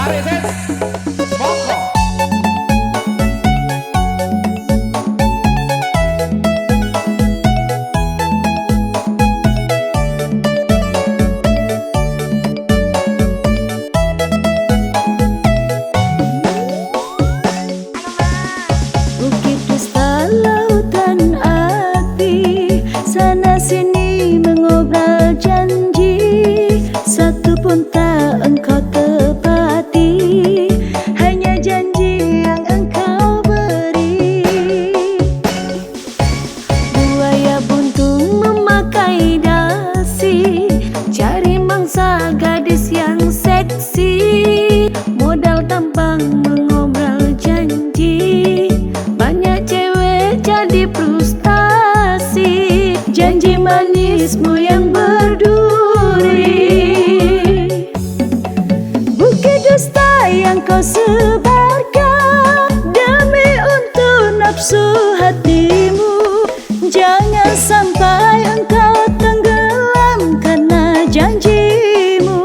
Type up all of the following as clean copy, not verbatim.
Tarik ses, monggo. Bukit dusta lautan api, sana sini mengobrol janji, satu pun tak engkau tepati, hanya janji yang engkau beri. Buaya buntung memakai dasi, cari mangsa gadis yang seksi, modal tampang mengobrol janji, banyak cewek jadi frustasi, janji manismu yang berduri. Bukit dusta yang kau sebarkan demi untuk nafsu hatimu, jangan sampai engkau tenggelam karena janjimu.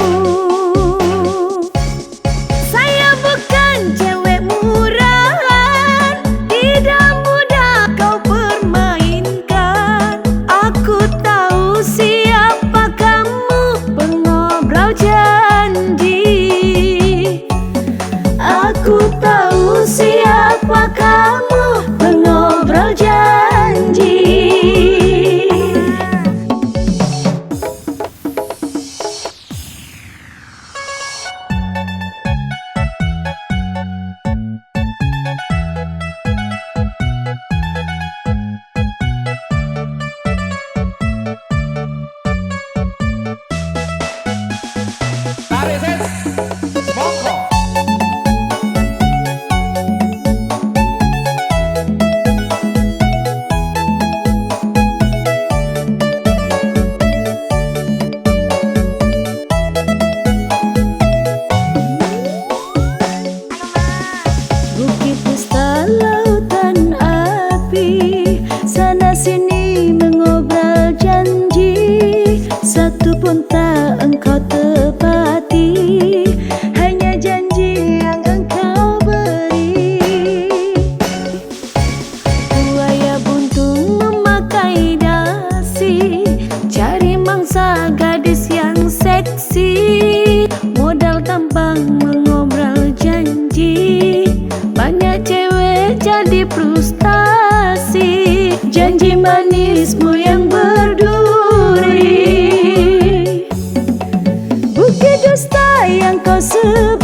Saya bukan cewek murahan, tidak mudah kau permainkan. Aku tahu siapa kamu, pengobrol janji. Aku tahu siapa kamu, pengobrol janji. Tarik ses, monggo. Bukit dusta lautan api, sana sini mengobrol janji, satu pun tak engkau tepati, hanya janji yang engkau beri. Buaya buntung memakai dasi, cari mangsa gadis yang seksi, modal tampang mengobrol janji, banyak cewek jadi frustasi, janji manismu yang berduri. Bukit dusta yang kau sebarkan